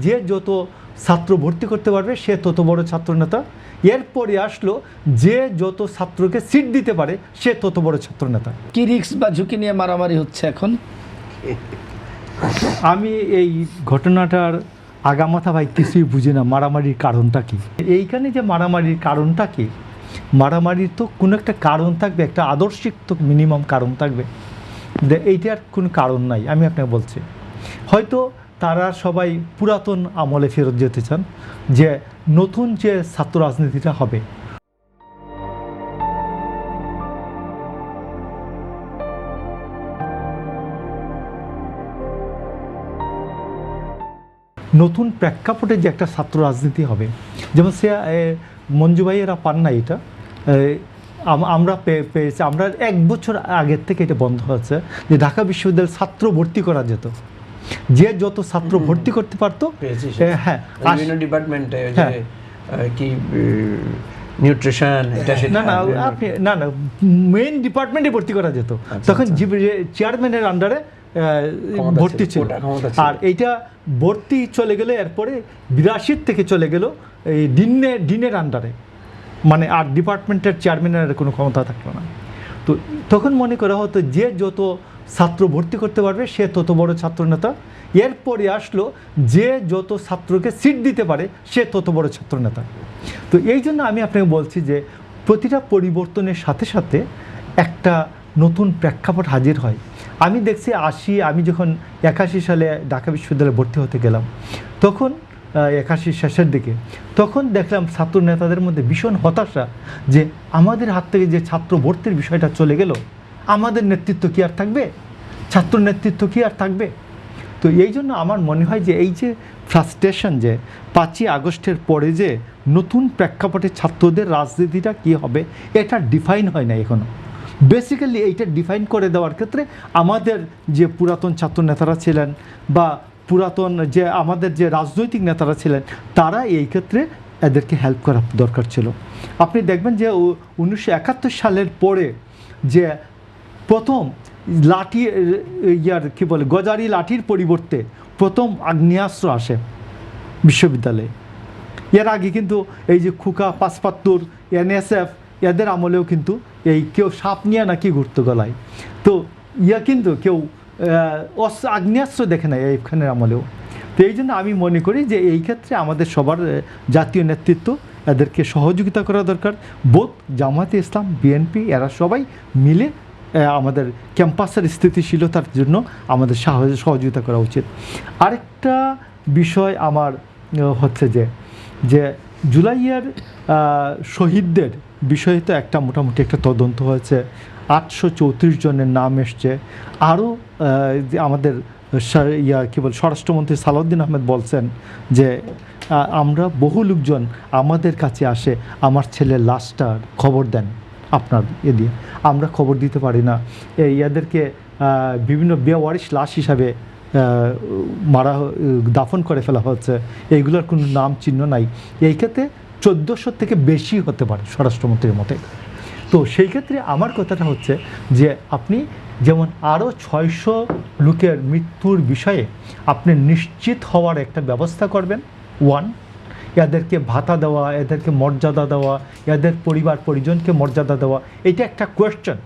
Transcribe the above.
যে যত ছাত্র ভর্তি করতে পারবে সে তত বড় ছাত্রনেতা। এরপরে আসলো যে যত ছাত্রকে সিট দিতে পারে সে তত বড় ছাত্রনেতা। কি রিস্ক বা ঝুঁকি নিয়ে মারামারি হচ্ছে এখন? আমি এই ঘটনাটার আগামাথা ভাই কিছুই বুঝি না, মারামারির কারণটা কি। এইখানে যে মারামারির কারণটা কি, মারামারির তো কোনো একটা কারণ থাকবে, একটা আদর্শিক তো মিনিমাম কারণ থাকবে। এইটার কোনো কারণ নাই। আমি আপনাকে বলছি, হয়তো তারা সবাই পুরাতন আমলে ফেরত যেতে চান, যে নতুন যে ছাত্র রাজনীতিটা হবে, নতুন প্রেক্ষাপটে যে একটা ছাত্র রাজনীতি হবে, যেমন সে মঞ্জু ভাইয়েরা পান না এটা, আমরা পেয়েছি। আমরা 1 বছর আগের থেকে এটা বন্ধ হয়েছে যে ঢাকা বিশ্ববিদ্যালয়ের ছাত্র ভর্তি করা যেত, যে যত ছাত্র ভর্তি করতে পারতো। হ্যাঁ, বিভিন্ন ডিপার্টমেন্টে কি নিউট্রিশন, না না আপনি না না মেইন ডিপার্টমেন্টে ভর্তি করা যেত। তখন চেয়ারম্যানের আন্ডারে ভর্তি ছিল। আর এইটা ভর্তি চলে গেলে এরপরে 82 থেকে চলে গেল এই ডিনের আন্ডারে, মানে আর ডিপার্টমেন্টের চেয়ারম্যানের কোনো ক্ষমতা থাকলো না। তো তখন মনে করা হতো যে যত ছাত্র ভর্তি করতে পারবে সে তত বড় ছাত্রনেতা। এরপরে আসলো যে যত ছাত্রকে সিট দিতে পারে সে তত বড় ছাত্রনেতা। তো এই জন্য আমি আপনাকে বলছি যে প্রতিটা পরিবর্তনের সাথে সাথে একটা নতুন প্রেক্ষাপট হাজির হয়। আমি দেখছি আমি যখন 81 সালে ঢাকা বিশ্ববিদ্যালয়ে ভর্তি হতে গেলাম, তখন 81 শেষের দিকে, তখন দেখলাম ছাত্র নেতাদের মধ্যে ভীষণ হতাশা যে আমাদের হাত থেকে যে ছাত্র ভর্তির বিষয়টা চলে গেল, আমাদের নেতৃত্ব কি আর থাকবে, ছাত্র নেতৃত্ব কি আর থাকবে। তো এই জন্য আমার মনে হয় যে এই যে ফ্রাস্ট্রেশন, যে 5ই আগস্টের পরে যে নতুন প্রেক্ষাপটে ছাত্রদের রাজনীতিটা কি হবে এটা ডিফাইন হয় না এখনও। বেসিক্যালি এইটা ডিফাইন করে দেওয়ার ক্ষেত্রে আমাদের যে পুরাতন ছাত্র নেতারা ছিলেন বা পুরাতন যে আমাদের যে রাজনৈতিক নেতারা ছিলেন, তারা এই ক্ষেত্রে এদেরকে হেল্প করা দরকার ছিল। আপনি দেখবেন যে 1971 সালের পরে যে প্রথম লাঠি কি বলে গজারি লাঠির পরিবর্তে প্রথম আগ্নেয়াস্ত্র আসে বিশ্ববিদ্যালয়ে। এর আগে কিন্তু এই যে খুকা, 75, NSF এদের আমলেও কিন্তু এই কেউ সাপ নিয়ে নাকি ঘুরতো গলায়। তো কিন্তু কেউ আগ্নেয়াস্ত্র দেখে না এইখানের আমলেও। তো এই জন্য আমি মনে করি যে এই ক্ষেত্রে আমাদের সবার জাতীয় নেতৃত্ব এদেরকে সহযোগিতা করা দরকার। বোধ জামায়াতে ইসলাম, বিএনপি এরা সবাই মিলে আমাদের ক্যাম্পাসের স্থিতিশীলতার জন্য আমাদের সহযোগিতা করা উচিত। আরেকটা বিষয় আমার হচ্ছে যে জুলাইয়ের শহীদদের বিষয়ে তো একটা মোটামুটি একটা তদন্ত হয়েছে, 834 জনের নাম এসছে। আরও আমাদের কি বল স্বরাষ্ট্রমন্ত্রী সালাউদ্দিন আহমেদ বলছেন যে আমরা বহু লোকজন আমাদের কাছে আসে, আমার ছেলের লাশটার খবর দেন আপনার দিয়ে, আমরা খবর দিতে পারি না। এদেরকে বিভিন্ন বেওয়ারিশ লাশ হিসাবে দাফন করে ফেলা হচ্ছে, এইগুলোর কোনো নাম চিহ্ন নাই। এই ক্ষেত্রে 1400 থেকে বেশি হতে পারে স্বরাষ্ট্রমন্ত্রীর মতে। তো সেই ক্ষেত্রে আমার কথাটা হচ্ছে যে আপনি যেমন আরও 600 লোকের মৃত্যুর বিষয়ে আপনি নিশ্চিত হওয়ার একটা ব্যবস্থা করবেন। 1, এদেরকে ভাতা দেওয়া, এদেরকে মর্যাদা দেওয়া, এদের পরিবার পরিজনকে মর্যাদা দেওয়া, এটা একটা কোয়েশ্চেন।